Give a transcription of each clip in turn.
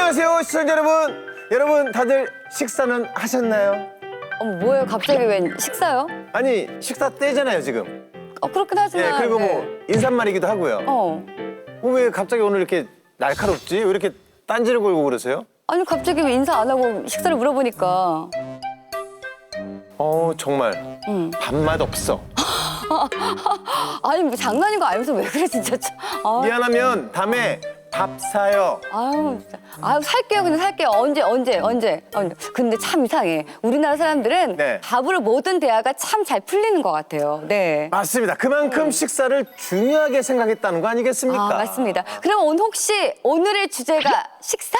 안녕하세요, 시청자 여러분. 여러분 다들 식사는 하셨나요? 뭐예요? 갑자기 웬 식사요? 아니 식사 때잖아요 지금. 그렇긴 하지만. 예, 그리고 뭐 인사말이기도 하고요. 왜 갑자기 오늘 이렇게 날카롭지? 왜 이렇게 딴지를 걸고 그러세요? 아니 갑자기 왜 인사 안 하고 식사를 물어보니까. 정말 밥맛 없어. 아니 뭐 장난인 거 알면서 왜 그래 진짜. 미안하면 다음에 밥 사요. 아유 진짜. 아유 살게요 그냥 살게요. 언제. 근데 참 이상해. 우리나라 사람들은 네. 밥으로 모든 대화가 참 잘 풀리는 것 같아요. 네. 맞습니다. 그만큼 식사를 중요하게 생각했다는 거 아니겠습니까? 맞습니다. 그럼 오늘 혹시 오늘의 주제가 식사?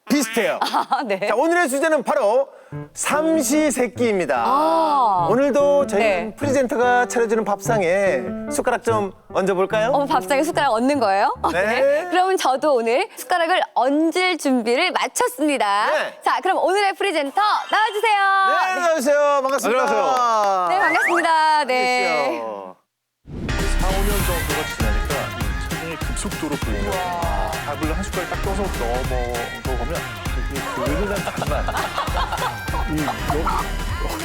비슷해요. 네. 자, 오늘의 주제는 바로 삼시세끼입니다. 오늘도 저희 네. 프리젠터가 차려주는 밥상에 숟가락 좀 얹어볼까요? 밥상에 숟가락 얹는 거예요? 네. 그러면 저도 오늘 숟가락을 얹을 준비를 마쳤습니다. 네. 자, 그럼 오늘의 프리젠터 나와주세요. 네, 안녕하세요. 반갑습니다. 안녕하세요. 네, 반갑습니다. 네. 4, 5년 정도가 지나니까 체중이 급속도로 불고 밥을 한 숟갈 딱 떠서 넘어보면 이게 그늘한 단맛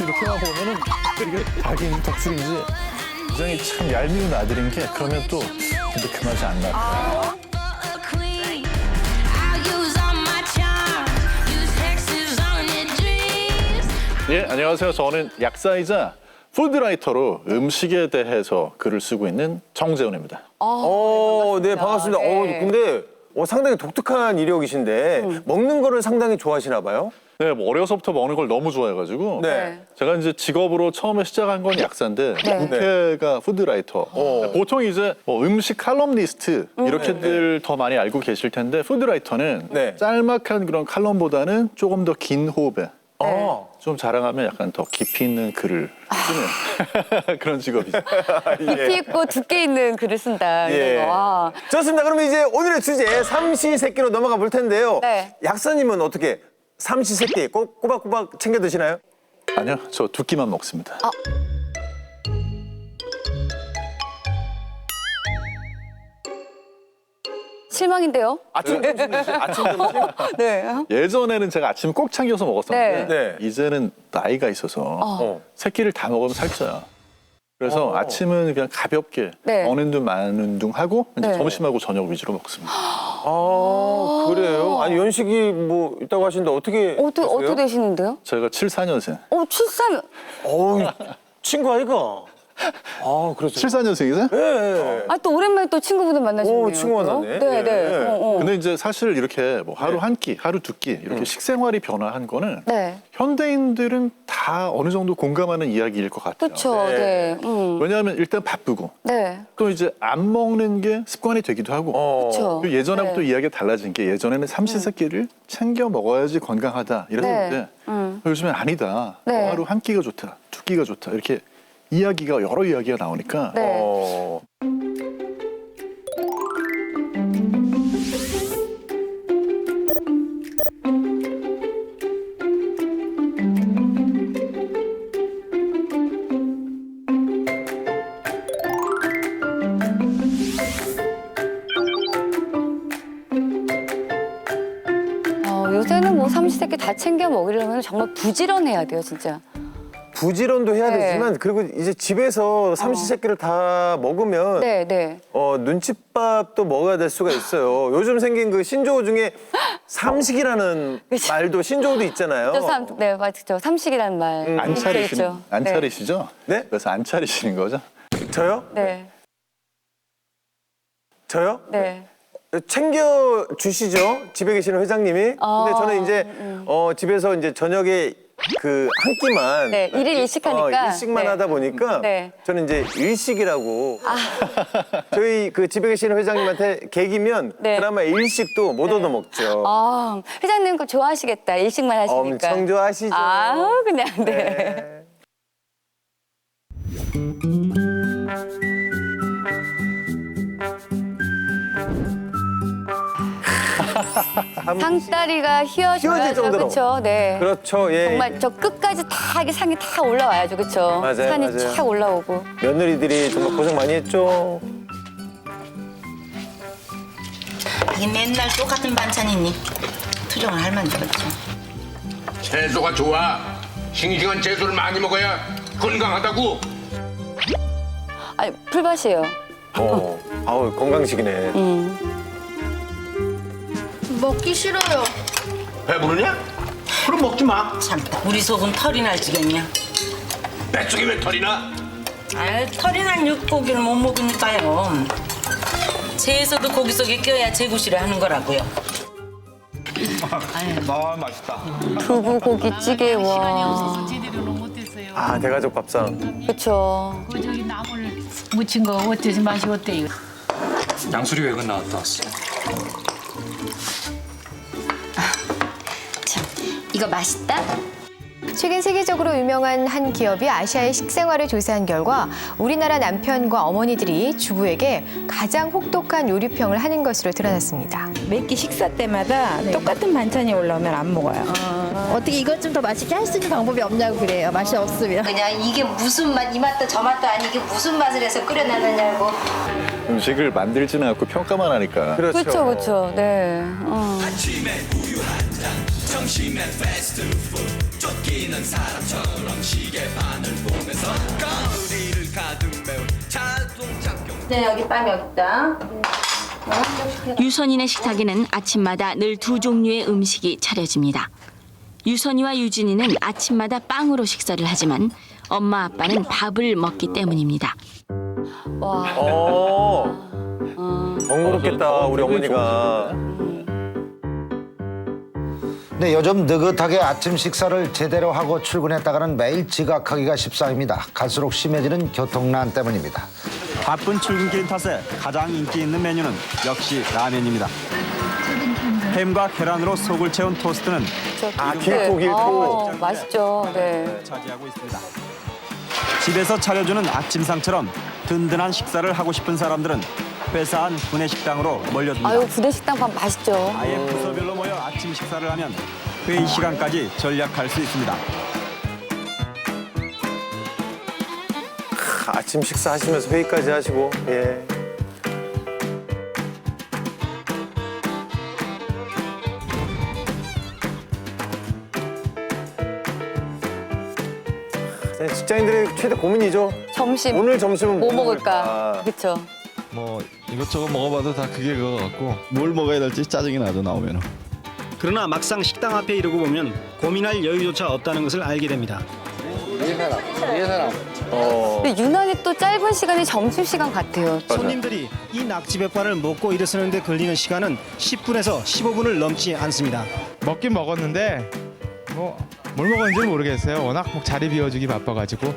이렇게만 보면은 이게 닭인 덕술인지 굉장히 참 얄미운 아들인 게 그러면 또 근데 그 맛이 안 나. 예, 안녕하세요. 저는 약사이자 푸드라이터로 음식에 대해서 글을 쓰고 있는 정재훈입니다. 네, 반갑습니다. 네. 근데 상당히 독특한 이력이신데 먹는 거를 상당히 좋아하시나 봐요? 네, 뭐 어려서부터 먹는 걸 너무 좋아해가지고 네. 제가 이제 직업으로 처음에 시작한 건 약사인데 네. 부캐가 푸드라이터. 보통 이제 뭐 음식 칼럼니스트 이렇게들 더 많이 알고 계실 텐데 푸드라이터는 네. 짤막한 그런 칼럼보다는 조금 더 긴 호흡에 좀 자랑하면 약간 더 깊이 있는 글을 쓰는 그런 직업이죠. 깊이 있고 두께 있는 글을 쓴다. 예. 이런 거. 와. 좋습니다. 그러면 이제 오늘의 주제 삼시세끼로 넘어가 볼 텐데요. 네. 약사님은 어떻게 삼시세끼 꼬박꼬박 챙겨 드시나요? 아니요, 저 두 끼만 먹습니다. 실망인데요? 아침 점심 드세요? 아침 점심? 네. 예전에는 제가 아침 꼭 챙겨서 먹었었는데 네. 이제는 나이가 있어서 세 끼를 다 먹으면 살쪄요. 그래서 아침은 그냥 가볍게 네. 어느 둥 마는 둥 하고 이제 네. 점심하고 저녁 위주로 먹습니다. 그래요? 아니 연식이 뭐 있다고 하시는데 어떻게 어떻게 되시는데요? 제가 74년생. 출산. 어우, 친구 아이가? 그렇죠. 74년생이세요? 네. 또 오랜만에 또 친구분들 만나셨네요. 친구 만났네. 네, 네. 예. 근데 이제 사실 이렇게 뭐 하루 한 끼, 하루 두 끼 이렇게 식생활이 변화한 거는 네. 현대인들은 다 어느 정도 공감하는 이야기일 것 같아요. 그렇죠. 네. 네. 왜냐하면 일단 바쁘고 네. 또 이제 안 먹는 게 습관이 되기도 하고 그렇죠. 그리고 예전하고 또 네. 이야기가 달라진 게 예전에는 삼시세끼를 챙겨 먹어야지 건강하다 이랬는데 요즘엔 아니다. 네. 하루 한 끼가 좋다, 두 끼가 좋다 이렇게 이야기가 여러 이야기가 나오니까 네. 요새는 뭐 삼시세끼 다 챙겨 먹으려면 정말 부지런해야 돼요, 진짜. 부지런도 해야 네. 되지만 그리고 이제 집에서 삼시세끼를 다 먹으면 네, 네. 눈칫밥도 먹어야 될 수가 있어요. 요즘 생긴 그 신조어 중에 삼식이라는 그쵸. 말도 신조어도 있잖아요. 네, 맞죠. 삼식이라는 말. 안 차리시는 안 네. 차리시죠? 네? 그래서 안 차리시는 거죠? 저요? 네. 저요? 네. 챙겨 주시죠. 집에 계시는 회장님이. 근데 저는 이제 집에서 이제 저녁에 그 한 끼만 네, 일일 일식하니까. 일식만 네. 하다 보니까 네. 저는 이제 일식이라고 저희 그 집에 계시는 회장님한테 계기면 네. 그나마 일식도 못 얻어 먹죠. 회장님 그거 좋아하시겠다. 일식만 하시니까. 엄청 좋아하시죠. 그냥 네. 네. 상다리가 휘어질 휘어져야죠. 정도로. 그렇죠. 네. 그렇죠. 예. 정말 저 끝까지 다 이게 상이 다 올라와야죠. 그렇죠. 맞아요, 산이 맞아요. 쫙 올라오고. 며느리들이 정말 고생 많이 했죠. 하긴 맨날 똑같은 반찬이니 투정을 할 만도 없죠. 채소가 좋아. 싱싱한 채소를 많이 먹어야 건강하다고. 아니 풀밭이에요. 아우 건강식이네. 먹기 싫어요. 배부르냐? 그럼 먹지 마. 참다. 우리 속은 털이 날 지겠냐? 뱃속에 왜 털이 나? 아, 털이 난 육고기를 못 먹으니까요. 채에서도 고기 속에 껴야 제구실을 하는 거라고요. 아 맛있다. 두부 고기찌개 시간이 와. 없어서 제대로는 못했어요. 아 대가족 밥상. 그쵸. 그 저기 나물 무친 거 어때서 맛이 어때요? 양수리 외근 나왔다 왔어. 이거 맛있다? 최근 세계적으로 유명한 한 기업이 아시아의 식생활을 조사한 결과 우리나라 남편과 어머니들이 주부에게 가장 혹독한 요리평을 하는 것으로 드러났습니다. 매끼 식사 때마다 똑같은 반찬이 올라오면 안 먹어요. 어떻게 이것 좀 더 맛있게 할 수 있는 방법이 없냐고 그래요. 맛이 없으면. 그냥 이게 무슨 맛, 이 맛도 저 맛도 아니게 무슨 맛을 해서 끓여놨느냐고. 음식을 만들지는 않고 평가만 하니까. 그렇죠, 그렇죠. 네. 네, 여기 빵 여기 있다. 유선이네 식탁에는 아침마다 늘 두 종류의 음식이 차려집니다. 유선이와 유진이는 아침마다 빵으로 식사를 하지만 엄마 아빠는 밥을 먹기 때문입니다. 와. 번거롭겠다 우리 어머니가. 네, 요즘 느긋하게 아침 식사를 제대로 하고 출근했다가는 매일 지각하기가 십상입니다. 갈수록 심해지는 교통난 때문입니다. 바쁜 출근길인 탓에 가장 인기 있는 메뉴는 역시 라면입니다. 햄과 계란으로 속을 채운 토스트는 길고 길고. 맛있죠. 네. 차지하고 있습니다. 집에서 차려주는 아침상처럼 든든한 식사를 하고 싶은 사람들은 회사 안 구내식당으로 몰려듭니다. 아유 부대식당 밥 맛있죠. 아예 부서별로 모여 아침 식사를 하면 회의 시간까지 절약할 수 있습니다. 아침 식사하시면서 회의까지 하시고. 예. 직장인들의 최대 고민이죠. 점심 오늘 점심은 뭐 먹을까? 그렇죠. 뭐 이것저것 먹어봐도 다 그게 그거 같고 뭘 먹어야 될지 짜증이 나죠 나오면. 그러나 막상 식당 앞에 이르고 보면 고민할 여유조차 없다는 것을 알게 됩니다. 근데 유난히 또 짧은 시간이 점심 시간 같아요. 손님들이 이 낙지백반을 먹고 일어서는데 걸리는 시간은 10분에서 15분을 넘지 않습니다. 먹긴 먹었는데 뭐 뭘 먹었는지 모르겠어요. 워낙 자리 비워주기 바빠가지고.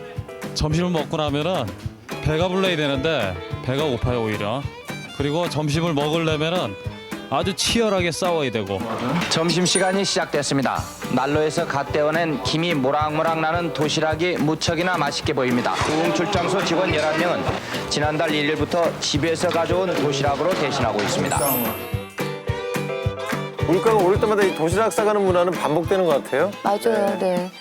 점심을 먹고 나면은 배가 불러야 되는데 배가 고파요 오히려. 그리고 점심을 먹으려면은 아주 치열하게 싸워야 되고. 점심시간이 시작됐습니다. 난로에서 갓 떼어낸 김이 모락모락 나는 도시락이 무척이나 맛있게 보입니다. 우흥출장소 직원 11명은 지난달 1일부터 집에서 가져온 도시락으로 대신하고 있습니다. 물가가 오를 때마다 이 도시락 싸가는 문화는 반복되는 것 같아요. 맞아요. 네.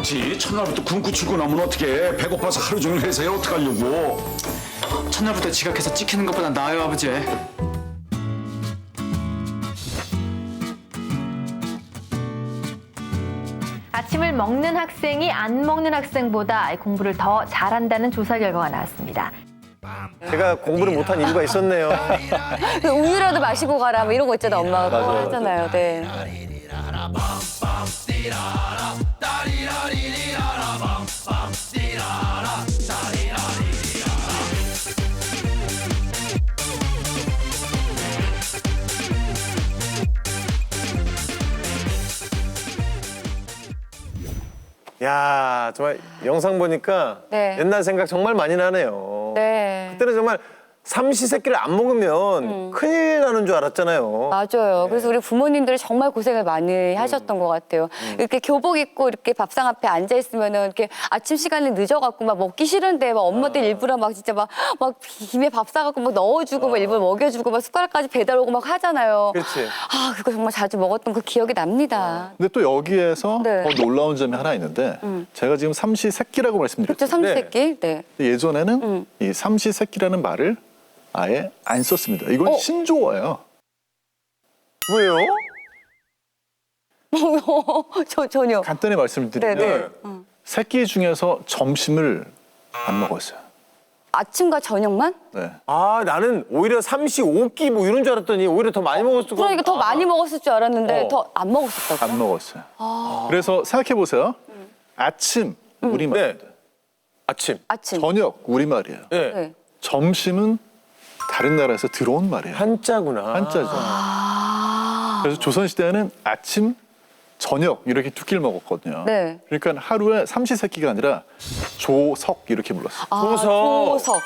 그렇지. 첫날부터 굶고 출근하면 어떡해. 배고파서 하루 종일 회사에 어떡하려고. 첫날부터 지각해서 찍히는 것보다 나아요, 아버지. 아침을 먹는 학생이 안 먹는 학생보다 공부를 더 잘한다는 조사 결과가 나왔습니다. 제가 공부를 못한 이유가 있었네요. 우유라도 마시고 가라 뭐 이런 거 있잖아 엄마가 맞아. 하잖아요. 네. 야 정말 영상 보니까 네. 옛날 생각 정말 많이 나네요. 네. 그때는 정말 삼시세끼를 안 먹으면 큰일 나는 줄 알았잖아요. 맞아요. 그래서 우리 부모님들이 정말 고생을 많이 하셨던 것 같아요. 이렇게 교복 입고 이렇게 밥상 앞에 앉아 있으면은 이렇게 아침 시간에 늦어갖고 막 먹기 싫은데 막 엄마들 일부러 막 진짜 막 김에 밥 싸갖고 막 넣어주고 막 일부러 먹여주고 막 숟가락까지 배달 오고 막 하잖아요. 그렇지. 아 그거 정말 자주 먹었던 그 기억이 납니다. 근데 또 여기에서 네. 더 놀라운 점이 하나 있는데 제가 지금 삼시세끼라고 말씀드렸죠. 그렇죠, 삼시세끼. 네. 예전에는 이 삼시세끼라는 말을 아예 안 썼습니다. 이건 신조어예요. 왜요? 전혀. 간단히 말씀드리면 네. 새끼 중에서 점심을 안 먹었어요. 아침과 저녁만? 네. 아 나는 오히려 삼시오끼 뭐 이런 줄 알았더니 오히려 더 많이 먹었을 거. 그러니까 더 많이 먹었을 줄 알았는데 더 안 먹었었다고. 안 먹었어요. 그래서 생각해 보세요. 아침 우리말입니다. 아침. 저녁 우리말이에요. 네. 네. 점심은 다른 나라에서 들어온 말이에요. 한자구나. 한자죠. 그래서 조선시대에는 아침, 저녁 이렇게 두 끼를 먹었거든요. 네. 그러니까 하루에 삼시세끼가 아니라 조석 이렇게 불렀어요. 조석.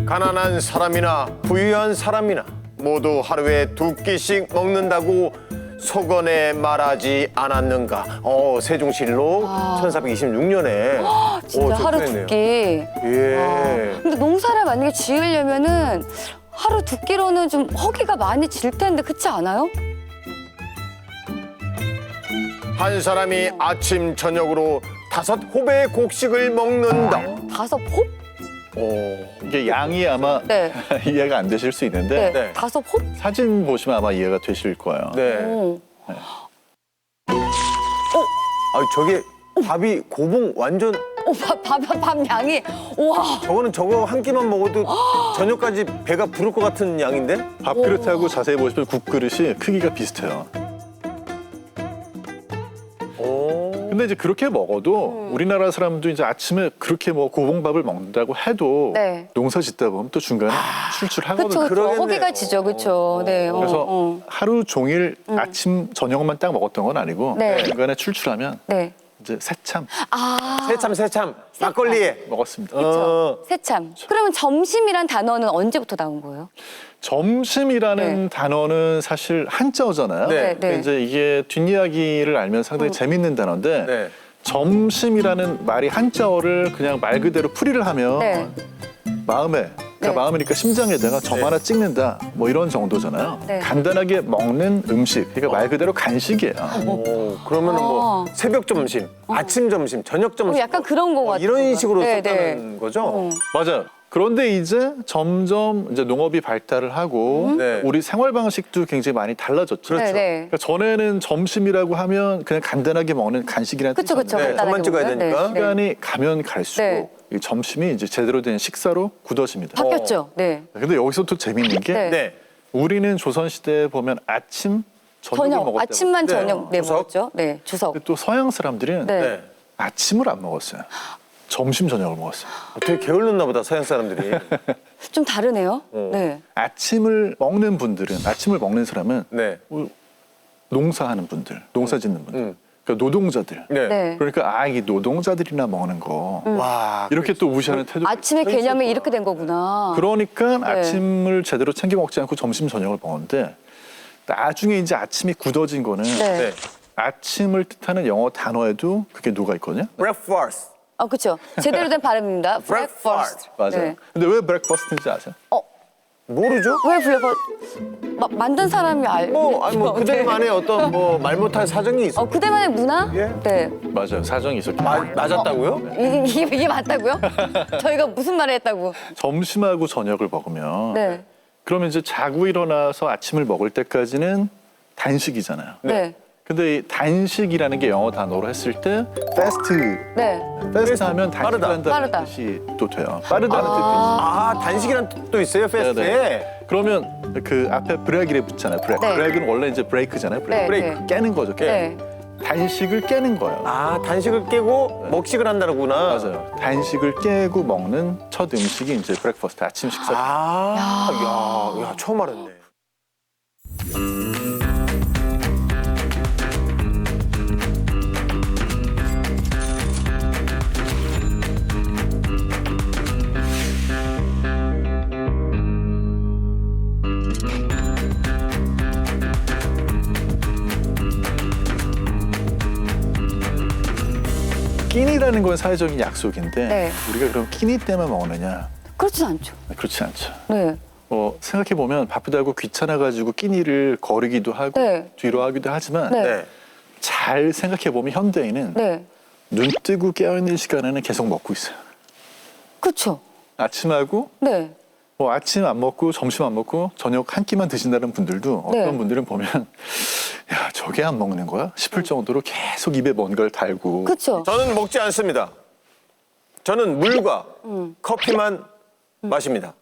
가난한 사람이나 부유한 사람이나 모두 하루에 두 끼씩 먹는다고 속언에 말하지 않았는가. 세종실록 1426년에. 진짜 하루 두 끼. 예. 근데 농사를 만약에 지으려면은 하루 두 끼로는 좀 허기가 많이 질 텐데 그렇지 않아요? 한 사람이 아침 저녁으로 5호배의 곡식을 먹는다. 5홉? 이게 양이 아마 네. 이해가 안 되실 수 있는데 네. 5홉? 사진 보시면 아마 이해가 되실 거예요. 네. 저게 밥이 고봉 완전. 밥 양이. 우와. 저거는 저거 한 끼만 먹어도 저녁까지 배가 부를 것 같은 양인데? 밥그릇하고 자세히 보시면 국그릇이 크기가 비슷해요. 근데 이제 그렇게 먹어도 우리나라 사람도 이제 아침에 그렇게 뭐 고봉밥을 먹는다고 해도 네. 농사 짓다 보면 또 중간에 출출하거든요. 그렇죠. 허기가 지죠. 그렇죠. 네. 그래서 하루 종일 아침 저녁만 딱 먹었던 건 아니고 네. 중간에 출출하면 네. 이제 새참 새참 막걸리에 먹었습니다. 그렇죠. 새참. 그러면 점심이란 단어는 언제부터 나온 거예요? 점심이라는 단어는 사실 한자어잖아요. 네. 근데 이제 이게 뒷이야기를 알면 상당히 재밌는 단어인데 네. 점심이라는 말이 한자어를 그냥 말 그대로 풀이를 하면 네. 마음에 그러니까 마음이니까 심장에다가 점 하나 찍는다 뭐 이런 정도잖아요. 네. 간단하게 먹는 음식 그러니까 말 그대로 간식이에요. 그러면은 뭐 새벽 점심, 아침 점심, 저녁 점심. 약간 그런 거 같아요. 이런 식으로 네, 썼다는 거죠? 맞아요. 그런데 이제 점점 이제 농업이 발달을 하고 네. 우리 생활 방식도 굉장히 많이 달라졌죠. 그렇죠. 네. 그러니까 전에는 점심이라고 하면 그냥 간단하게 먹는 간식이라는 그쵸. 뜻이었는데 점만 찍어야 되니까. 시간이 가면 갈수록 네. 이 점심이 이제 제대로 된 식사로 굳어집니다. 바뀌었죠. 네. 근데 여기서 또 재밌는 게 네. 우리는 조선시대에 보면 아침, 저녁을 저녁. 먹었다고. 아침만 네. 저녁. 네, 주석? 먹었죠. 네, 주석. 근데 또 서양 사람들은 네. 아침을 안 먹었어요. 점심, 저녁을 먹었어요. 되게 게을렀나 보다, 서양 사람들이. 좀 다르네요. 네. 아침을 먹는 분들은, 아침을 먹는 사람은 네. 농사하는 분들, 농사 짓는 분들, 그러니까 노동자들. 네. 네. 그러니까 이 노동자들이나 먹는 거 와. 이렇게 또 무시하는 태도. 아침의 개념이 이렇게 된 거구나. 그러니까 네. 아침을 제대로 챙겨 먹지 않고 점심, 저녁을 먹었는데 나중에 이제 아침이 굳어진 거는 네. 아침을 뜻하는 영어 단어에도 그게 녹아 있거든요. breakfast. 그렇죠. 제대로 된 발음입니다. breakfast. 맞아요. 네. 근데 왜 브렉퍼스트인지 아세요? 모르죠? 왜 만든 사람이 그들만의 어떤 뭐 말 못할 사정이 있어. 그들만의 문화? 예? 네. 맞아요. 사정이 있었기 맞았다고요? 이게 맞다고요? 저희가 무슨 말을 했다고? 점심하고 저녁을 먹으면 네. 그러면 이제 자고 일어나서 아침을 먹을 때까지는 단식이잖아요. 네. 근데 이 단식이라는 게 영어 단어로 했을 때 패스트. 네. 패스트 하면 단식한다는 빠르다. 뜻이 또 돼요. 빠르다는 뜻도 있어요. 단식이라는 뜻도 있어요, 패스트에? 네네. 그러면 그 앞에 브렉이래 붙잖아요. 브렉. 네. 브렉은 원래 이제 브레이크잖아요. 브레이크. 네, 브레이크. 네. 깨는 거죠. 네. 단식을 깨는 거예요. 단식을 깨고 먹식을 한다는구나. 맞아요. 단식을 깨고 먹는 첫 음식이 이제 브렉퍼스트, 아침 식사. 야, 처음 알았네. 끼니라는 건 사회적인 약속인데 네. 우리가 그럼 끼니 때만 먹느냐? 그렇진 않죠. 그렇지 않죠. 네. 생각해 보면 바쁘다고 귀찮아가지고 끼니를 거르기도 하고 네. 뒤로 하기도 하지만 네. 잘 생각해 보면 현대인은 네. 눈 뜨고 깨어 있는 시간에는 계속 먹고 있어요. 그렇죠. 아침하고 네. 아침 안 먹고 점심 안 먹고 저녁 한 끼만 드신다는 분들도 어떤 네. 분들은 보면 야 저게 안 먹는 거야 싶을 정도로 계속 입에 뭔가를 달고. 그렇죠. 저는 먹지 않습니다. 저는 물과 커피만 마십니다.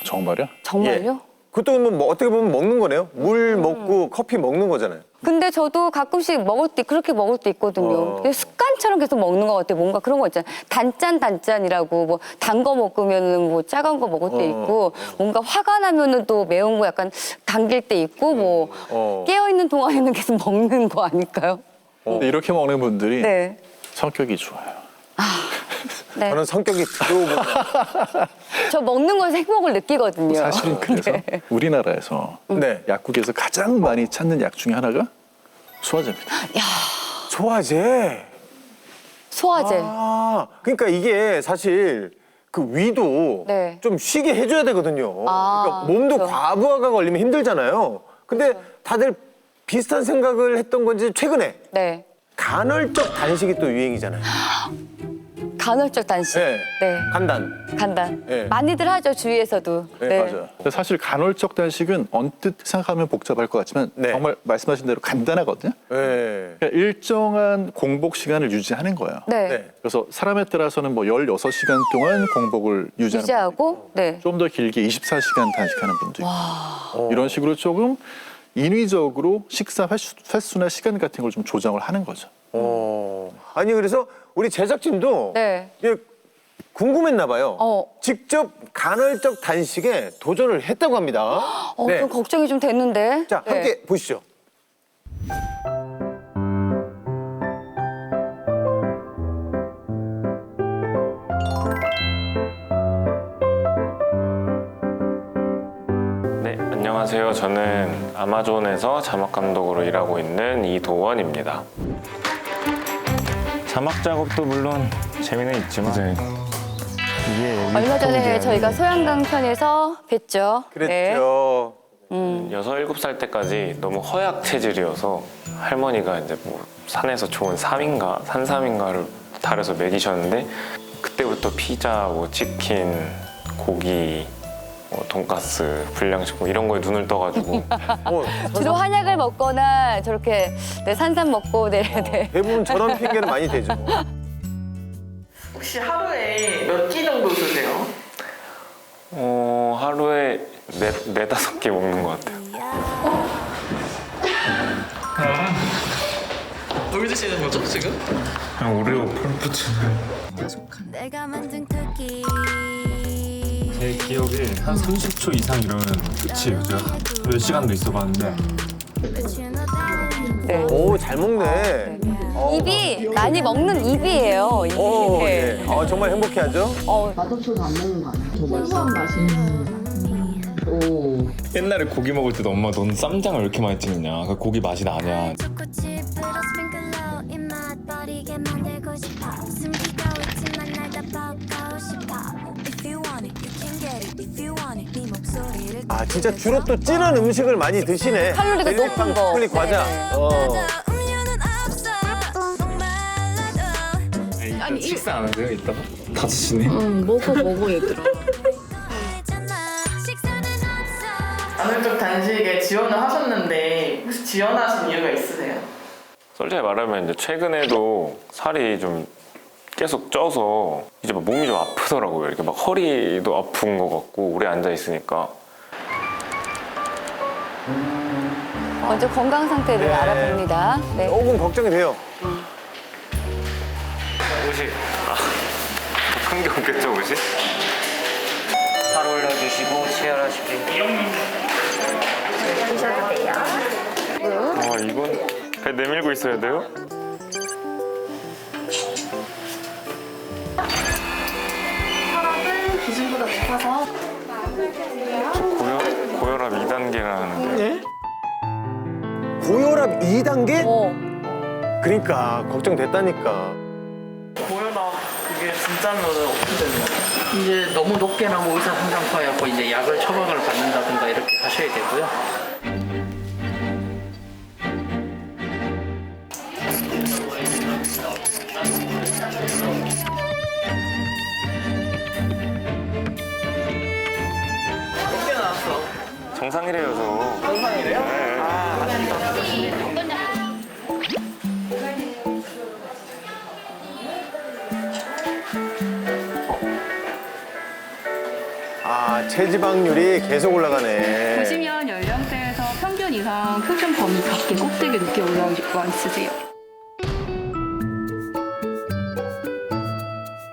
정말요? 정말요? 예. 그것도 뭐 어떻게 보면 먹는 거네요. 물 먹고 커피 먹는 거잖아요. 근데 저도 가끔씩 그렇게 먹을 때 있거든요. 근데 습관처럼 계속 먹는 것 같아요. 뭔가 그런 거 있잖아요. 단짠이라고 뭐 단 거 먹으면은 뭐 짜간 거 먹을 때 있고 뭔가 화가 나면은 또 매운 거 약간 당길 때 있고 뭐 깨어 있는 동안에는 계속 먹는 거 아닐까요? 근데 이렇게 먹는 분들이 네. 성격이 좋아요. 네. 저는 성격이 들어오고 저 먹는 거에서 행복을 느끼거든요. 사실은 그래서 네. 우리나라에서 약국에서 가장 많이 찾는 약 중에 하나가 소화제입니다. 소화제. 소화제. 그러니까 이게 사실 그 위도 네. 좀 쉬게 해줘야 되거든요. 아, 그러니까 몸도 그렇죠. 과부하가 걸리면 힘들잖아요. 근데 다들 비슷한 생각을 했던 건지 최근에 네. 간헐적 단식이 또 유행이잖아요. 간헐적 단식. 네. 네. 간단. 네. 많이들 하죠, 주위에서도. 네, 맞아요. 근데 사실 간헐적 단식은 언뜻 생각하면 복잡할 것 같지만 정말 말씀하신 대로 간단하거든요. 네. 그러니까 일정한 공복 시간을 유지하는 거예요. 네. 그래서 사람에 따라서는 뭐 16시간 동안 공복을 유지하고, 네. 좀 더 길게 24시간 단식하는 분도 있고 이런 식으로 조금 인위적으로 식사 횟수나 시간 같은 걸 좀 조정을 하는 거죠. 아니 그래서 우리 제작진도 네. 이게 궁금했나 봐요. 직접 간헐적 단식에 도전을 했다고 합니다. 네. 좀 걱정이 좀 됐는데. 자, 네. 함께 보시죠. 네, 안녕하세요. 저는 아마존에서 자막 감독으로 일하고 있는 이도원입니다. 자막 작업도 물론 재미는 있지만 이게 얼마 전에 저희가 소양강 편에서 뵀죠. 그랬죠. 네. 6, 7살 때까지 너무 허약 체질이어서 할머니가 이제 뭐 산에서 좋은 산삼인가를 달여서 먹이셨는데 그때부터 피자, 뭐 치킨, 고기, 돈가스, 불량식품 이런 거에 눈을 떠가지고 주로 한약을 먹거나 저렇게 산삼 먹고 네. 대부분 저런 핑계는 많이 대죠. 혹시 하루에 몇 끼 정도 드세요? 하루에 네다섯 개 먹는 것 같아요. 뭘 드시는 거죠 지금? 그냥 오레오 펄푸츠. 내가 만든 쿠키 제 기억에 한 30초 이상 이러면 끝이에요. 제가 몇 시간도 있어봤는데. 오, 잘 먹네. 입이 많이 먹는 입이에요. 입이. 오, 예. 정말 행복해하죠? 맛없어서 안 먹는 거 아니야? 소소한 맛이 오. 옛날에 고기 먹을 때도 엄마 넌 쌈장을 왜 이렇게 많이 찍냐? 그 고기 맛이 나냐? 진짜 주로 또 찌는 음식을 많이 드시네. 칼로리가 높은 거. 초콜릿 과자. 아니 식사 안 하세요? 이따가? 5시네. 응, 먹어 얘들아. 간헐적 단식에 지원을 하셨는데 혹시 지원하신 이유가 있으세요? 솔직히 말하면 이제 최근에도 살이 좀 계속 쪄서 이제 막 몸이 좀 아프더라고요. 이렇게 막 허리도 아픈 것 같고 오래 앉아 있으니까. 먼저 건강 상태를 알아봅니다. 네. 조금 걱정이 돼요. 옷이 큰 게 없겠죠, 옷이? 살 올려주시고 치열하시게 드셔도 돼요. 이건 배 내밀고 있어야 돼요? 혈압은 기준보다 높아서 고혈압 2단계라는데. 고혈압 2단계? 그러니까 걱정됐다니까. 보여다 그게 진짜면은 어떻게 되는 거예요? 이제 너무 높게 나면 의사 상담과하고 이제 약을 처방을 받는다든가 이렇게 하셔야 되고요. 몇 개 나왔어? 정상이래요, 저. 정상이래요? 네. 아, 아쉽다. 아, 체지방률이 계속 올라가네. 보시면 연령대에서 평균 이상 표준 범위 밖에 꼭대기 높게 올라와 있으세요.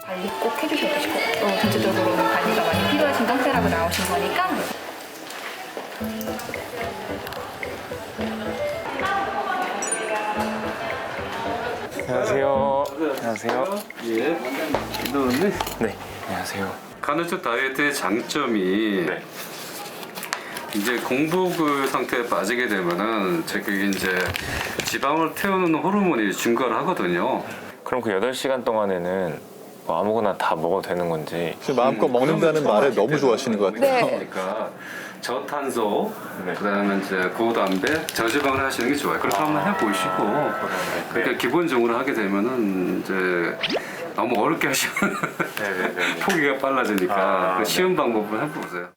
관리 꼭 해주셔야 되시고 또 전체적으로는 관리가 많이 필요하신 상태라고 나오신 거니까 안녕하세요. 안녕하세요. 예. 이도훈님. 네. 안녕하세요. 간헐적 다이어트의 장점이 이제 공복 상태에 빠지게 되면은 저기 이제 지방을 태우는 호르몬이 증가를 하거든요. 그럼 그 8시간 동안에는 뭐 아무거나 다 먹어도 되는 건지. 마음껏 먹는다는 말에 너무 좋아하시는 것 같아요. 그러니까 저탄소, 그다음에 이제 고단백, 저지방을 하시는 게 좋아요. 그렇게 한번 해보시고, 그러니까 기본적으로 하게 되면은 이제 너무 어렵게 하시면 포기가 빨라지니까 쉬운 방법을 해보세요.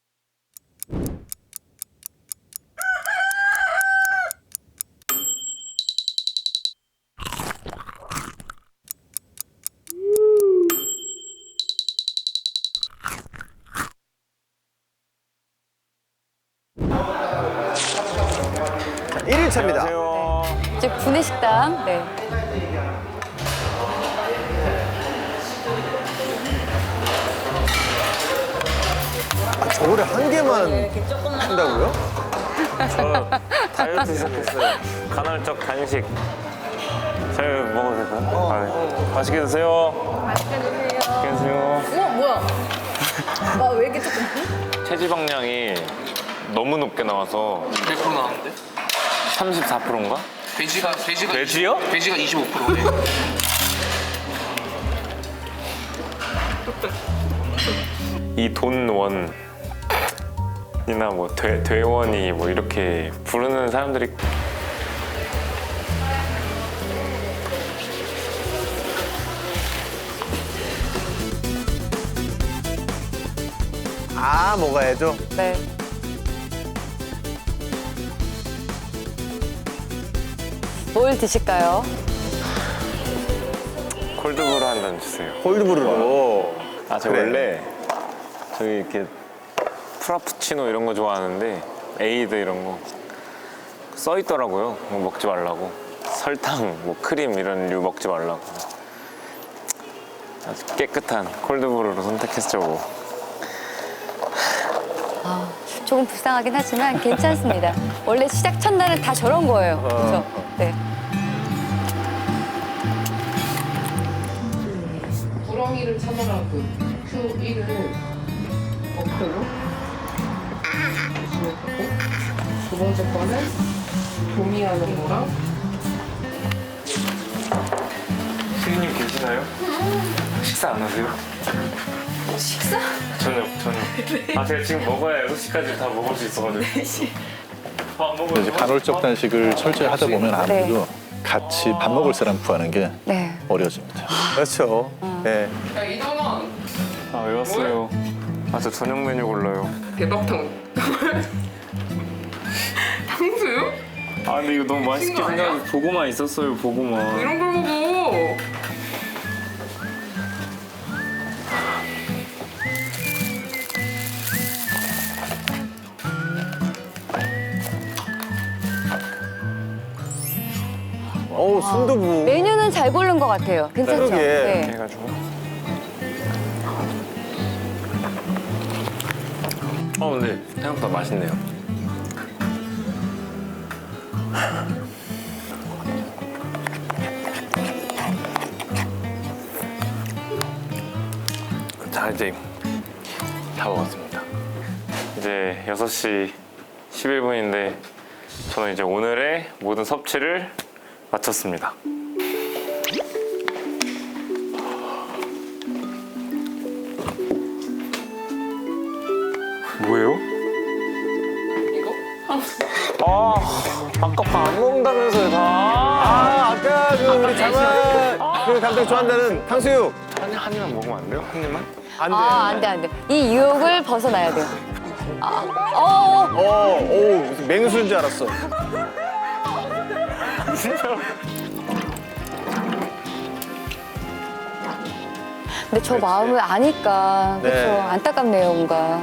자, 1일차입니다. 네. 이제 구내식당. 네. 아, 저거를 한 개만 한다고요? 저 다이어트 시작했어요. 간헐적 단식. 잘 먹어도 될까요? 아, 네. 맛있게 드세요. 맛있게 드세요. 맛있게 드세요. 우와, 뭐야? 와, 왜 이렇게 조금? 체지방량이 너무 높게 나와서 100% 나왔는데? 34%인가? 돼지가 돼지요? 돼지가 25%네. 이 돈원이나 뭐 되원이 뭐 이렇게 부르는 사람들이 아, 먹어야죠. 네. 뭘 드실까요? 콜드브루 한 잔 주세요. 콜드브루로. 아, 저 그래. 원래 저기 이렇게 프라푸치노 이런 거 좋아하는데 에이드 이런 거 써 있더라고요. 뭐 먹지 말라고. 설탕, 뭐 크림 이런 류 먹지 말라고. 아주 깨끗한 콜드브루로 선택했죠. 뭐. 아, 조금 불쌍하긴 하지만 괜찮습니다. 원래 시작 첫날은 다 저런 거예요. 그렇죠? 네. 구렁이를 찾아라 그 Q1을 어플로 두 번째 거는 도미하는 거랑 시은님 계시나요? 식사 안 하세요? 식사? 저녁. 아, 제가 지금 먹어야 6시까지 다 먹을 수 있어가지고. 4시. 안 먹어요. 이제 간헐적 단식을 철저히 하다 보면 아무래도 같이 밥 먹을 사람 구하는 게 네. 어려워집니다. 그렇죠. 네. 야, 이동원. 아, 왜 왔어요? 아, 저 저녁 메뉴 골라요. 대박탕. 탕수육? 아, 근데 이거 너무 맛있게 미친 거 아니야? 생각해서 보고만 있었어요, 보고만. 이런 걸 먹어. 어우, 순두부. 메뉴는 잘 고른 것 같아요. 괜찮죠? 그러게. 네. 해가지고. 근데 생각보다 맛있네요. 자, 이제 다 먹었습니다. 이제 6시 11분인데 저는 이제 오늘의 모든 섭취를 마쳤습니다. 아까 밥 먹는다면서요, 다. 아까 그 우리 자만 그 감독이 좋아한다는 탕수육. 한 입만 먹으면 안 돼요? 한 입만? 안 돼. 안 돼, 안 돼. 이 유혹을 벗어나야 돼요. 무슨 맹수인 줄 알았어. 근데 저 마음을 아니까 네. 그렇죠. 안타깝네요, 뭔가.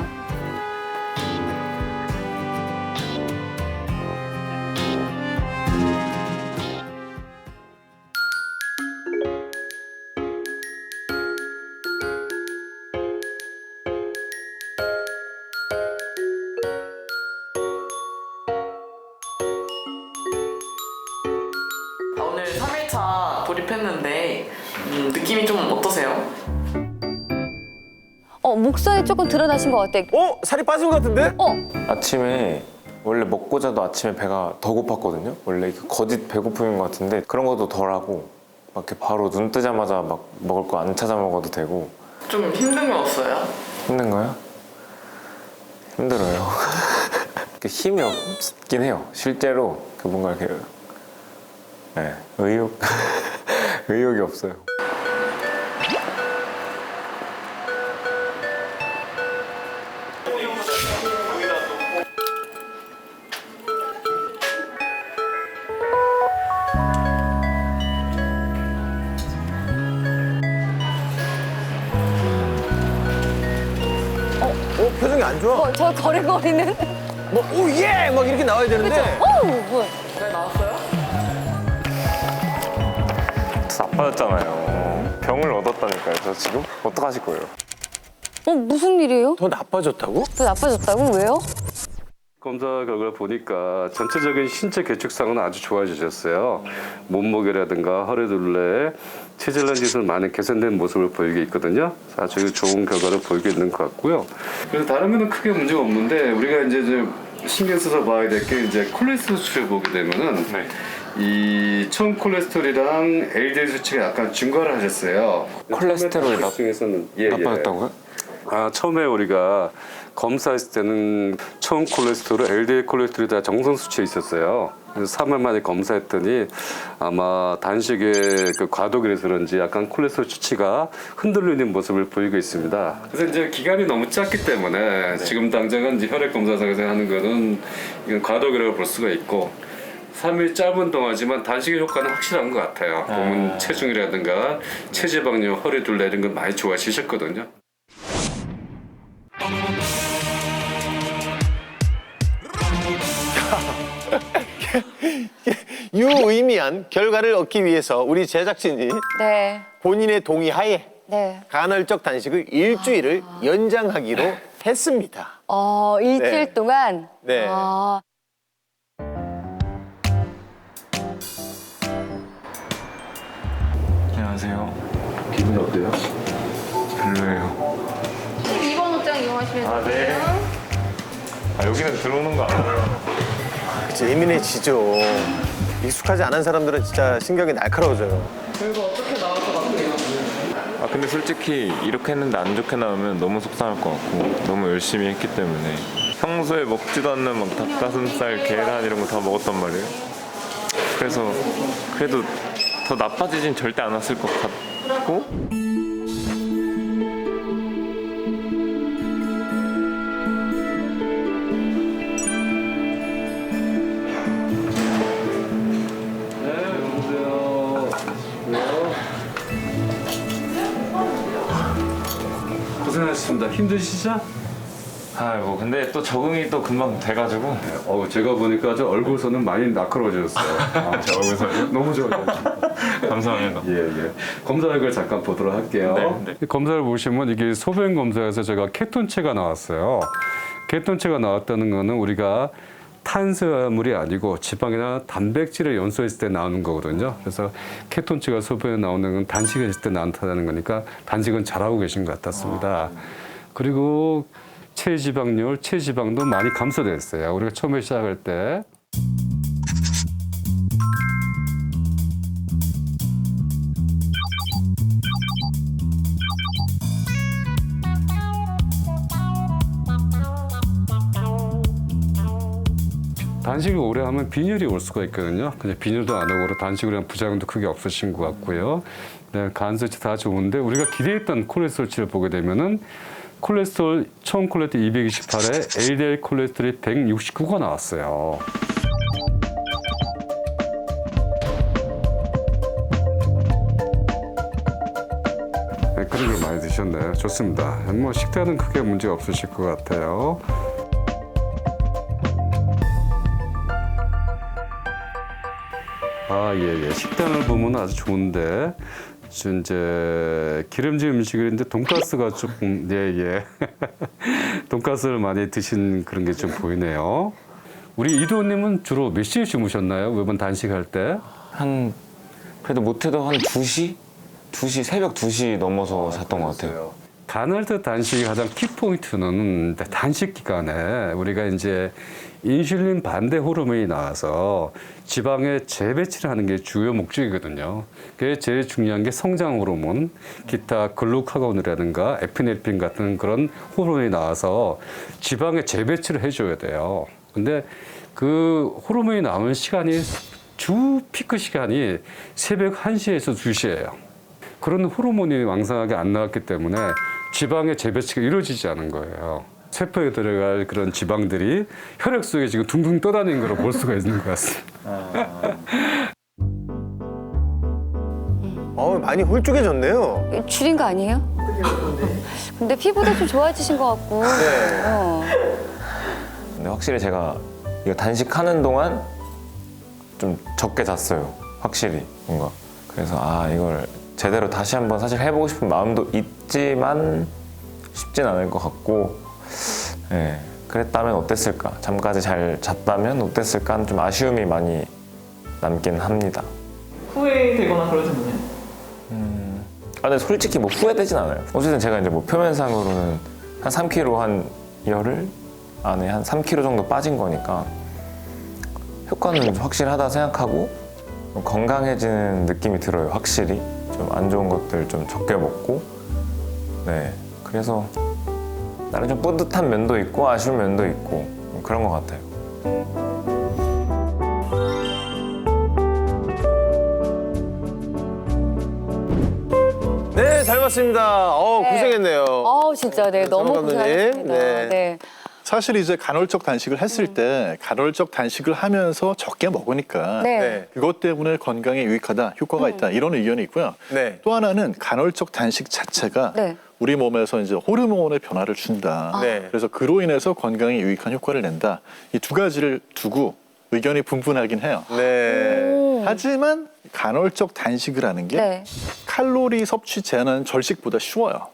오늘 3일차 돌입했는데 느낌이 좀 어떠세요? 목살이 조금 드러나신 것 같아. 살이 빠진 것 같은데? 아침에 원래 먹고 자도 아침에 배가 더 고팠거든요. 원래 거짓 배고픔인 것 같은데 그런 것도 덜하고 막 이렇게 바로 눈 뜨자마자 막 먹을 거 안 찾아 먹어도 되고. 좀 힘든 건 없어요? 힘든 거요? 힘들어요. 힘이 없긴 해요. 실제로 뭔가 이렇게 의욕이 없어요. 표정이 안 좋아. 저 거리거리는? 오예! 막 이렇게 나와야 되는데. 뭐야? 네, 나왔어요? 나빠졌잖아요. 병을 얻었다니까요. 저 지금 어떡하실 거예요? 무슨 일이에요? 더 나빠졌다고? 더 나빠졌다고? 왜요? 검사 결과를 보니까 전체적인 신체 개축상은 아주 좋아지셨어요. 몸무게라든가 허리둘레, 체질란 지수는 많은 개선된 모습을 보이고 있거든요. 아주 좋은 결과를 보이고 있는 것 같고요. 그래서 다른 거는 크게 문제가 없는데 우리가 이제 좀 신경 써서 봐야 될 게 이제 콜레스테롤 수치를 보게 되면은 이 총 콜레스테롤이랑 LDL 수치가 약간 증가를 하셨어요. 콜레스테롤이 나빠졌다고요? 처음에 우리가 검사했을 때는 총 콜레스테롤, LDL 콜레스테롤이 다 정상 수치에 있었어요. 그래서 3일 만에 검사했더니 아마 단식의 그 과도기라서 그런지 약간 콜레스테롤 수치가 흔들리는 모습을 보이고 있습니다. 그래서 이제 기간이 너무 짧기 때문에 지금 당장은 이제 혈액 검사상에서 하는 거는 이건 과도기라고 볼 수가 있고 3일 짧은 동안이지만 단식의 효과는 확실한 것 같아요. 보면 체중이라든가 체지방률, 허리둘레 이런 건 많이 좋아지셨거든요. 유의미한 결과를 얻기 위해서 우리 제작진이 네. 본인의 동의하에 네. 간헐적 단식을 일주일을 연장하기로 했습니다. 일주일 네. 동안? 네. 안녕하세요. 기분이 어때요? 별로예요. 2번 옷장 이용하시면 네. 여기는 들어오는 거 아니에요? 그치, 예민해지죠. 익숙하지 않은 사람들은 진짜 신경이 날카로워져요. 그리고 어떻게 나올 것 같아요? 근데 솔직히 이렇게 했는데 안 좋게 나오면 너무 속상할 것 같고 너무 열심히 했기 때문에 평소에 먹지도 않는 막 닭가슴살, 계란 이런 거 다 먹었단 말이에요. 그래서 그래도 더 나빠지진 절대 않았을 것 같고 고생하셨습니다. 힘드시죠? 근데 또 적응이 또 금방 돼가지고 제가 보니까 저 얼굴선은 많이 날카로워졌어요. 제 얼굴선이요? 너무 좋아요. 감사합니다. 예. 검사 결과를 잠깐 보도록 할게요. 검사를 보시면 이게 소변 검사에서 제가 케톤체가 나왔어요. 케톤체가 나왔다는 거는 우리가 탄수화물이 아니고 지방이나 단백질을 연소했을 때 나오는 거거든요. 그래서 케톤체가 소변에 나오는 건 단식했을 때 나타나는 거니까 단식은 잘하고 계신 것 같았습니다. 그리고 체지방률, 체지방도 많이 감소됐어요. 우리가 처음에 시작할 때. 단식을 오래 하면 빈혈이 올 수가 있거든요. 근데 빈혈도 안 오고 단식으로 하면 부작용도 크게 없으신 것 같고요. 네, 간 수치 다 좋은데 우리가 기대했던 콜레스테롤치를 보게 되면은 콜레스테롤 총 콜레스테롤 228에 LDL 콜레스테롤이 169가 나왔어요. 네, 그런 걸 많이 드셨네요. 좋습니다. 뭐 식단은 크게 문제 없으실 것 같아요. 아, 예. 식단을 보면 아주 좋은데, 이제 기름진 음식인데 돈가스가 조금, 예. 돈가스를 많이 드신 그런 게 좀 보이네요. 우리 이도원님은 주로 몇 시에 주무셨나요? 이번 단식할 때? 그래도 못해도 한 2시? 새벽 2시 넘어서 잤던 것 같아요. 간헐적 단식의 가장 키포인트는 단식 기간에 우리가 이제 인슐린 반대 호르몬이 나와서 지방의 재배치를 하는 게 주요 목적이거든요. 그게 제일 중요한 게 성장 호르몬, 기타 글루카곤이라든가 에피네프린 같은 그런 호르몬이 나와서 지방의 재배치를 해줘야 돼요. 근데 그 호르몬이 나오는 시간이 주 피크 시간이 새벽 1시에서 2시예요. 그런 호르몬이 왕성하게 안 나왔기 때문에 지방의 재배치가 이루어지지 않은 거예요. 세포에 들어갈 그런 지방들이 혈액 속에 지금 둥둥 떠다니는 걸 볼 수가 있는 것 같습니다. 많이 홀쭉해졌네요. 줄인 거 아니에요? 근데 피부도 좀 좋아지신 것 같고. 근데 확실히 제가 이거 단식하는 동안 좀 적게 잤어요. 확실히 뭔가. 그래서 이걸 제대로 다시 한번 사실 해보고 싶은 마음도 있지만 쉽진 않을 것 같고, 예, 그랬다면 어땠을까? 잠까지 잘 잤다면 어땠을까? 좀 아쉬움이 많이 남긴 합니다. 후회되거나 그러진 않아요? 근데 솔직히 뭐 후회되진 않아요. 어쨌든 제가 이제 뭐 표면상으로는 한 3kg 한 열흘 안에 한 3kg 정도 빠진 거니까 효과는 확실하다 생각하고 건강해지는 느낌이 들어요. 확실히 좀 안 좋은 것들 좀 적게 먹고, 네, 그래서 나는 좀 뿌듯한 면도 있고 아쉬운 면도 있고 그런 것 같아요. 네, 잘 봤습니다. 고생했네요. 진짜, 네, 너무 감독님. 고생하셨습니다. 네. 사실 이제 간헐적 단식을 했을 때 간헐적 단식을 하면서 적게 먹으니까 네. 그것 때문에 건강에 유익하다, 효과가 있다 이런 의견이 있고요. 네. 또 하나는 간헐적 단식 자체가 네. 우리 몸에서 이제 호르몬의 변화를 준다. 네. 그래서 그로 인해서 건강에 유익한 효과를 낸다. 이 두 가지를 두고 의견이 분분하긴 해요. 네. 하지만 간헐적 단식을 하는 게 네. 칼로리 섭취 제한하는 절식보다 쉬워요.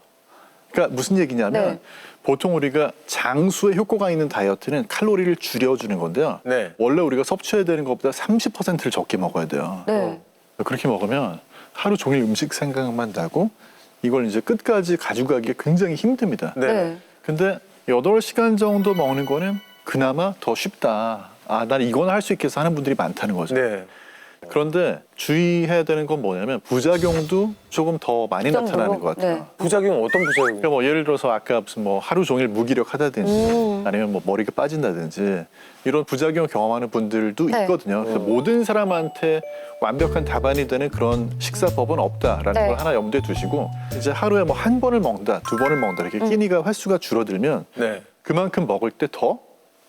그러니까 무슨 얘기냐면 네. 보통 우리가 장수에 효과가 있는 다이어트는 칼로리를 줄여주는 건데요. 네. 원래 우리가 섭취해야 되는 것보다 30%를 적게 먹어야 돼요. 네. 그렇게 먹으면 하루 종일 음식 생각만 나고 이걸 이제 끝까지 가져가기가 굉장히 힘듭니다. 네. 근데 8시간 정도 먹는 거는 그나마 더 쉽다. 난 이건 할 수 있겠어 하는 분들이 많다는 거죠. 네. 그런데 주의해야 되는 건 뭐냐면 부작용도 조금 더 많이 나타나는 것 같아요. 네. 부작용 어떤 부작용? 그러니까 뭐 예를 들어서 아까 무슨 뭐 하루 종일 무기력하다든지 아니면 뭐 머리가 빠진다든지 이런 부작용 경험하는 분들도 네. 있거든요. 그래서 모든 사람한테 완벽한 답안이 되는 그런 식사법은 없다라는 네. 걸 하나 염두에 두시고 이제 하루에 뭐 한 번을 먹는다, 두 번을 먹는다 이렇게 끼니가 횟수가 줄어들면 네. 그만큼 먹을 때 더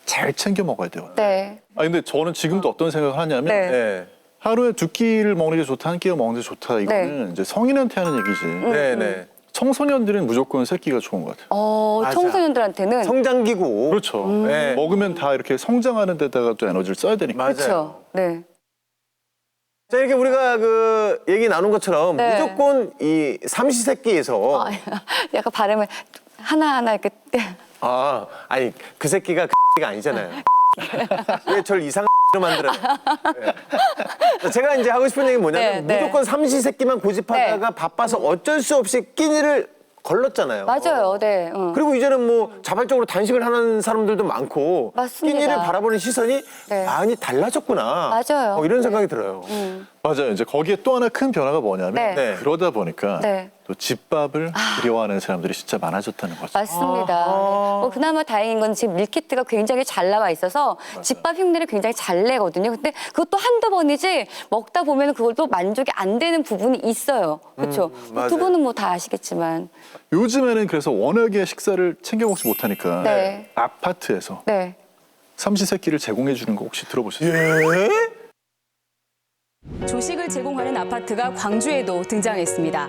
잘 챙겨 먹어야 돼요. 네. 근데 저는 지금도 어떤 생각을 하냐면 네. 네. 하루에 2끼를 먹는 게 좋다, 한 끼를 먹는 게 좋다 이거는 이제 성인한테 하는 얘기지. 네. 청소년들은 무조건 3끼가 좋은 것 같아요. 맞아. 청소년들한테는 성장기고. 그렇죠. 네. 먹으면 다 이렇게 성장하는 데다가 또 에너지를 써야 되니까. 맞아요. 그렇죠. 네. 자, 이렇게 우리가 그 얘기 나눈 것처럼 네. 무조건 이 삼시세끼에서 약간 발음을 하나하나 이렇게 아니 그 새끼가 가 아니잖아요. 왜 저를 이상한 만들어요? 네. 제가 이제 하고 싶은 얘기는 뭐냐면 네, 무조건 삼시세끼만 고집하다가 바빠서 어쩔 수 없이 끼니를 걸렀잖아요. 맞아요. 네. 그리고 이제는 뭐 자발적으로 단식을 하는 사람들도 많고 맞습니다. 끼니를 바라보는 시선이 네. 많이 달라졌구나. 맞아요. 이런 생각이 들어요. 맞아요. 이제 거기에 또 하나 큰 변화가 뭐냐면 네. 그러다 보니까 네. 또 집밥을 그리워하는 사람들이 진짜 많아졌다는 거죠. 맞습니다. 뭐 그나마 다행인 건 지금 밀키트가 굉장히 잘 나와 있어서 집밥 흉내를 굉장히 잘 내거든요. 근데 그것도 한두 번이지 먹다 보면 그것도 만족이 안 되는 부분이 있어요. 그렇죠? 두 분은 뭐 다 아시겠지만. 요즘에는 그래서 워낙에 식사를 챙겨 먹지 못하니까 네. 아파트에서 네. 삼시세끼를 제공해 주는 거 혹시 들어보셨어요? 조식을 제공하는 아파트가 광주에도 등장했습니다.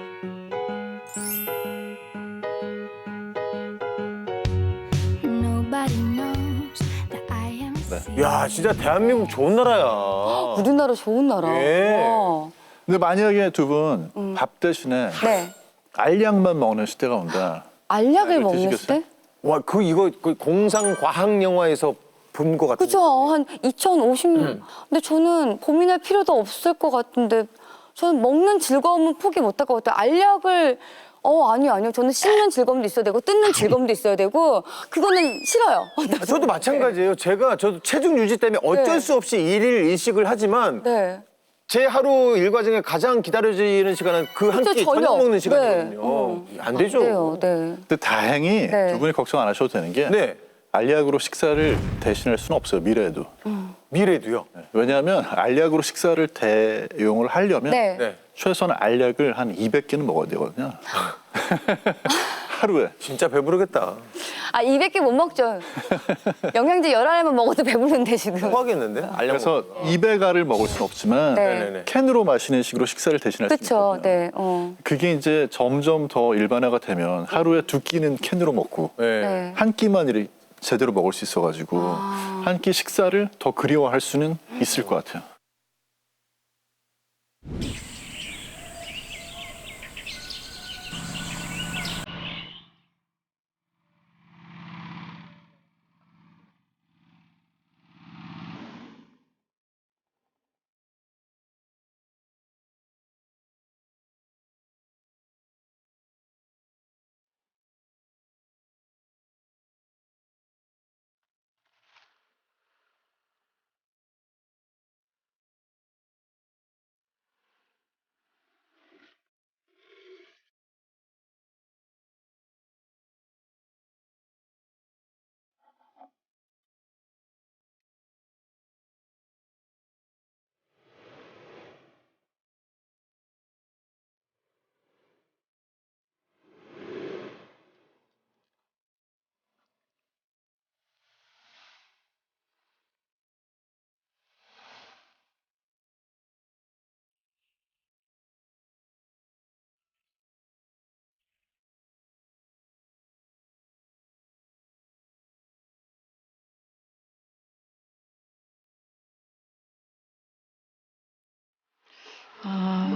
야, 진짜 대한민국 좋은 나라야. 우리나라 좋은 나라. 예. 와. 근데 만약에 두 분 밥 대신에 네. 알약만 먹는 시대가 온다. 알약을 먹는 드시겠어요? 시대? 와, 이거 공상 과학 영화에서 본 것 같은데. 그죠. 한 2050년. 근데 저는 고민할 필요도 없을 것 같은데 저는 먹는 즐거움은 포기 못할 것 같아요. 알약을 아니요. 저는 씹는 즐거움도 있어야 되고 뜯는 즐거움도 있어야 되고 그거는 싫어요. 저도 마찬가지예요. 저도 체중 유지 때문에 어쩔 수 없이 일일 일식을 하지만 네. 제 하루 일과중에 가장 기다려지는 시간은 그 한 끼 저녁 먹는 시간이거든요. 안 되죠. 돼요. 네. 근데 다행히 네. 두 분이 걱정 안 하셔도 되는 게 알약으로 식사를 대신할 수는 없어요. 미래에도. 미래도요? 왜냐하면 알약으로 식사를 대용을 하려면 네. 최소한 알약을 한 200개는 먹어야 되거든요. 하루에. 진짜 배부르겠다. 200개 못 먹죠. 영양제 11알만 먹어도 배부른데 지금. 토하겠는데? 그래서 200알을 먹을 수는 없지만 네. 캔으로 마시는 식으로 식사를 대신할 수 있거든요. 그렇죠. 네. 그게 이제 점점 더 일반화가 되면 하루에 2끼는 캔으로 먹고 네. 한 끼만 이렇게 제대로 먹을 수 있어가지고 한 끼 식사를 더 그리워할 수는 있을 것 같아요.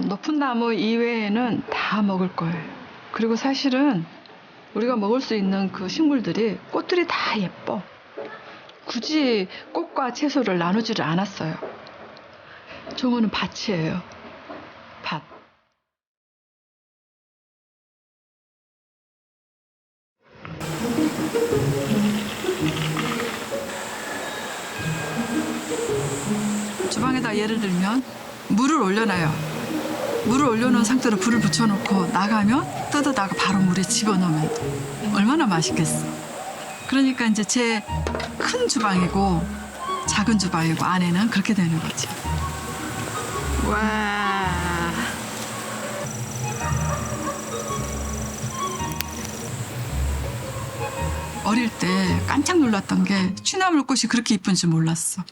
높은 나무 이외에는 다 먹을 거예요. 그리고 사실은 우리가 먹을 수 있는 그 식물들이 꽃들이 다 예뻐. 굳이 꽃과 채소를 나누지를 않았어요. 저거는 밭이에요. 밭. 주방에다 예를 들면 물을 올려놔요. 물을 올려놓은 상태로 불을 붙여놓고 나가면 뜯어다가 바로 물에 집어넣으면 돼. 얼마나 맛있겠어. 그러니까 이제 제 큰 주방이고 작은 주방이고 안에는 그렇게 되는 거죠. 와. 어릴 때 깜짝 놀랐던 게 취나물 꽃이 그렇게 이쁜 줄 몰랐어.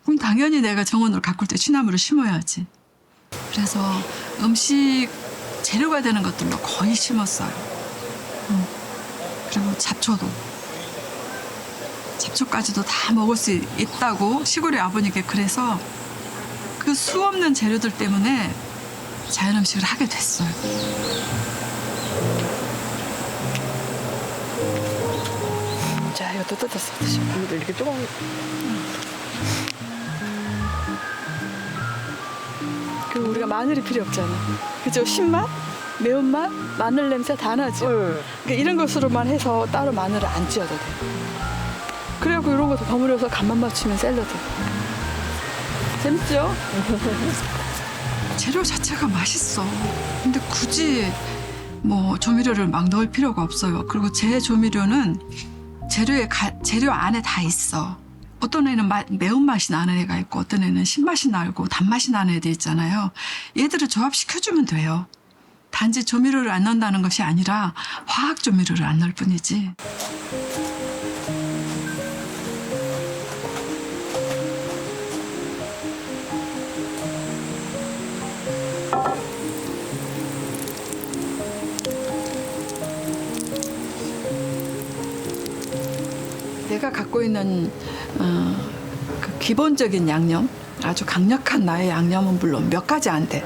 그럼 당연히 내가 정원으로 가꿀 때 취나물을 심어야지. 그래서 음식 재료가 되는 것들로 거의 심었어요. 그리고 잡초까지도 다 먹을 수 있다고 시골의 아버님께 그래서 그 수 없는 재료들 때문에 자연 음식을 하게 됐어요. 자, 이것도 뜯었어. 드셔. 이렇게 조금. 그리고 우리가 마늘이 필요 없잖아. 그죠? 신맛, 매운맛, 마늘 냄새 다 나죠. 그러니까 이런 것으로만 해서 따로 마늘을 안 찧어도 돼. 그래갖고 이런 것도 버무려서 간만 맞추면 샐러드. 재밌죠? 재료 자체가 맛있어. 근데 굳이 뭐 조미료를 막 넣을 필요가 없어요. 그리고 제 조미료는 재료 안에 다 있어. 어떤 애는 매운맛이 나는 애가 있고 어떤 애는 신맛이 나고 단맛이 나는 애들 있잖아요. 얘들을 조합시켜주면 돼요. 단지 조미료를 안 넣는다는 것이 아니라 화학 조미료를 안 넣을 뿐이지. 내가 갖고 있는 그 기본적인 양념, 아주 강력한 나의 양념은 물론 몇 가지 안 돼.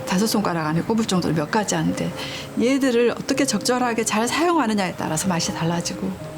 5손가락 안에 꼽을 정도로 몇 가지 안 돼. 얘들을 어떻게 적절하게 잘 사용하느냐에 따라서 맛이 달라지고.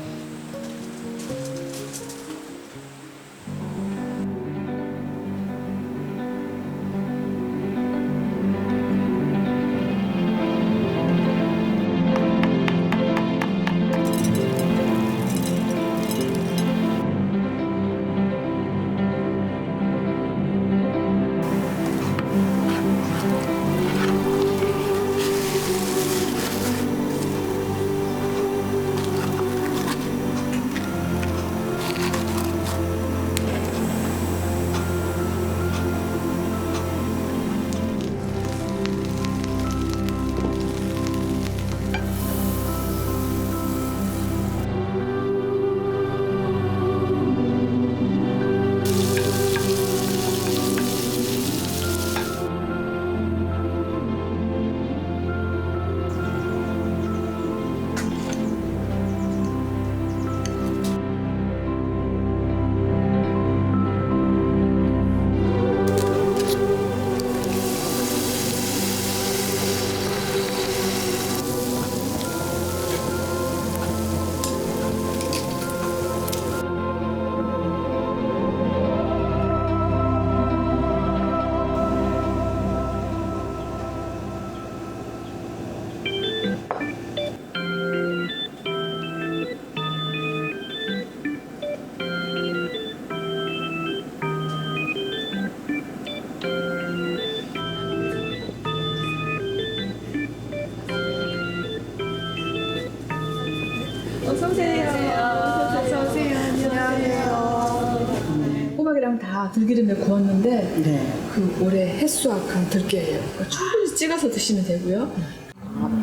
호박이랑 다 들기름에 구웠는데 그 올해 햇수확한 들깨예요. 그러니까 충분히 찍어서 드시면 되고요.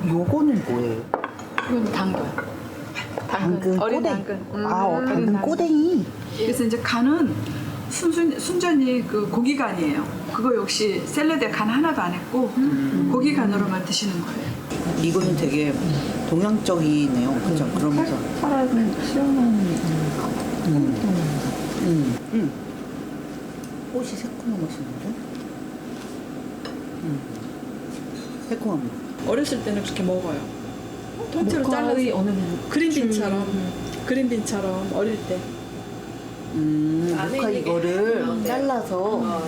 요거는 뭐예요? 이건 당근. 어린 꼬댕이. 당근. 당근 꼬댕이. 그래서 이제 간은 순전히 그 고기 간이에요. 그거 역시 샐러드에 간 하나도 안 했고 고기 간으로만 드시는 거예요. 이거는 되게 동양적이네요. 그죠? 그러면서 파란 시원한 꽃이 새콤한 맛있는데? 새콤합니다. 어렸을 때는 그렇게 먹어요. 통째로 잘라서 그린빈처럼 어릴 때. 모카 이거를 잘라서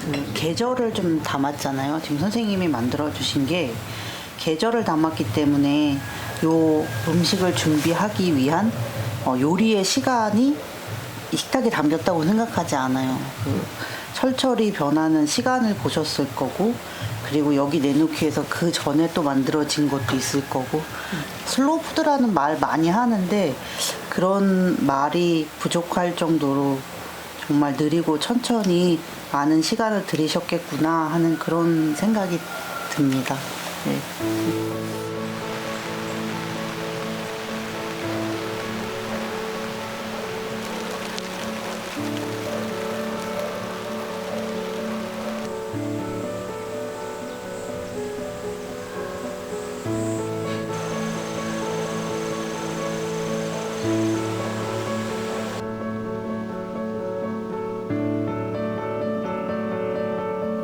그 계절을 좀 담았잖아요. 지금 선생님이 만들어주신 게 계절을 담았기 때문에 요 음식을 준비하기 위한 요리의 시간이 이 식탁에 담겼다고 생각하지 않아요. 그 철철이 변하는 시간을 보셨을 거고, 그리고 여기 내놓기 위해서 그 전에 또 만들어진 것도 있을 거고, 슬로우 푸드라는 말 많이 하는데 그런 말이 부족할 정도로 정말 느리고 천천히 많은 시간을 들이셨겠구나 하는 그런 생각이 듭니다. 네.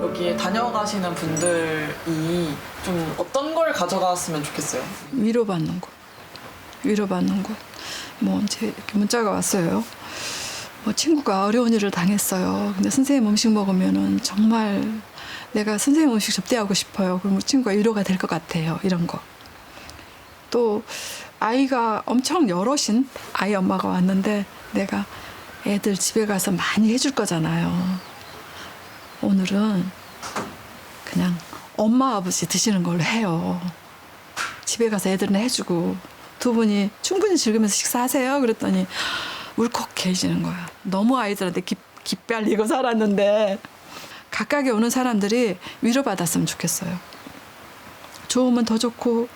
여기에 다녀가시는 분들이 좀 어떤 걸 가져갔으면 좋겠어요? 위로받는 것. 뭐 이제 이렇게 문자가 왔어요. 뭐 친구가 어려운 일을 당했어요. 근데 선생님 음식 먹으면은 정말 내가 선생님 음식 접대하고 싶어요. 그럼 친구가 위로가 될 것 같아요. 이런 거. 또 아이가 엄청 여럿인 아이 엄마가 왔는데 내가 애들 집에 가서 많이 해줄 거잖아요. 오늘은 그냥 엄마 아버지 드시는 걸로 해요. 집에 가서 애들은 해주고 두 분이 충분히 즐기면서 식사하세요. 그랬더니 울컥해지는 거야. 너무 아이들한테 기빨리고 살았는데 가까이 오는 사람들이 위로받았으면 좋겠어요. 좋으면 더 좋고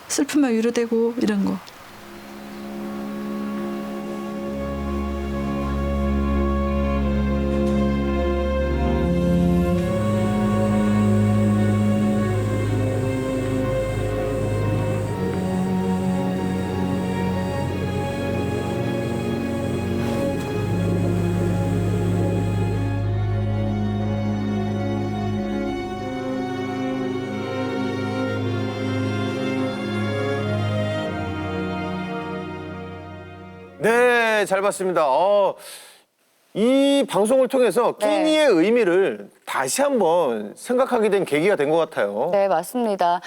슬프면 위로되고 이런 거. 네, 잘 봤습니다. 이 방송을 통해서 끼니의 의미를 다시 한번 생각하게 된 계기가 된 것 같아요. 네, 맞습니다.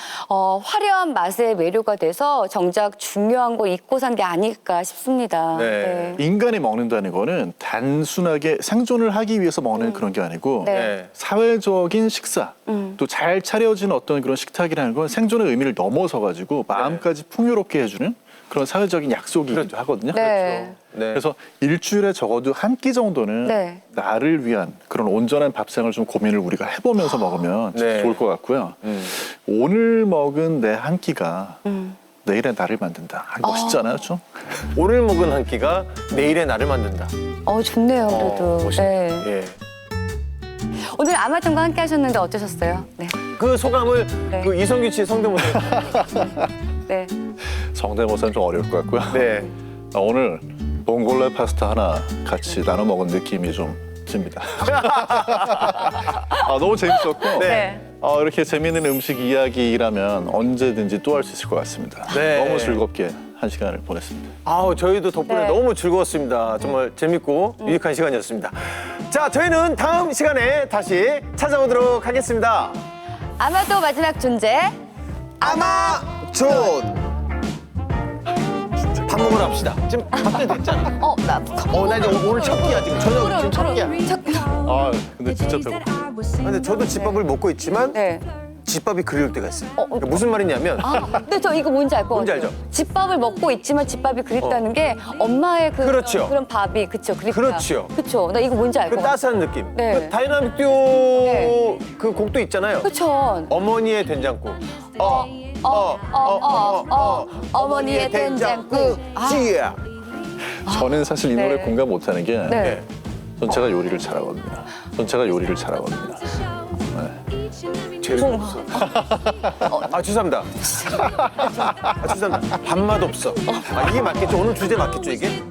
화려한 맛의 매료가 돼서 정작 중요한 거 잊고 산 게 아닐까 싶습니다. 네. 인간이 먹는다는 거는 단순하게 생존을 하기 위해서 먹는 그런 게 아니고 네. 사회적인 식사, 또 잘 차려진 어떤 그런 식탁이라는 건 생존의 의미를 넘어서 가지고 마음까지 풍요롭게 해주는 그런 사회적인 약속이기도 하거든요. 네. 그래서 일주일에 적어도 한 끼 정도는 네. 나를 위한 그런 온전한 밥상을 좀 고민을 우리가 해보면서 먹으면 네. 좋을 것 같고요. 오늘 먹은 내 한 끼가 내일의 나를 만든다. 멋있잖아요, 좀? 오늘 먹은 한 끼가 내일의 나를 만든다. 좋네요, 그래도. 멋있네. 네. 예. 오늘 아마존과 함께 하셨는데 어떠셨어요? 네. 그 소감을 네. 그 이성규 씨 성대모사. 네. 성대모사는 좀 어려울 것 같고요. 네. 오늘 봉골레 파스타 하나 같이 나눠 먹은 느낌이 좀 듭니다. 너무 재밌었고 네. 이렇게 재미있는 음식 이야기라면 언제든지 또 할 수 있을 것 같습니다. 네. 너무 즐겁게 한 시간을 보냈습니다. 저희도 덕분에 네. 너무 즐거웠습니다. 정말 재밌고 유익한 시간이었습니다. 자, 저희는 다음 시간에 다시 찾아오도록 하겠습니다. 아마도 마지막 존재. 아마존! 밥 먹으러 합시다. 지금 밥때 됐잖아. 나 이제 오늘 첫 끼야, 지금. 저녁 지금 첫 끼야. 근데 진짜 배고파. 근데 저도 집밥을 먹고 있지만 집밥이 그리울 때가 있어요. 그러니까 무슨 말이냐면 근데 저 이거 뭔지 알 것 같아요. 뭔지 알죠? 집밥을 먹고 있지만 집밥이 그립다는 게 엄마의 그렇죠. 그런 밥이 그쵸 그립다. 그렇죠. 그쵸. 나 이거 뭔지 알 그 것 같아요. 따스한 느낌. 네. 그 다이나믹 듀오 그 곡도 있잖아요. 그쵸. 어머니의 된장국. 어머니의 된장국. 찌야. 저는 사실 이 노래 네. 공감 못하는 게 네. 전 제가 요리를 잘하거든요. 재료 없어. 죄송합니다. 죄송합니다. 밥맛 없어. 이게 맞겠죠? 오늘 주제 맞겠죠, 이게?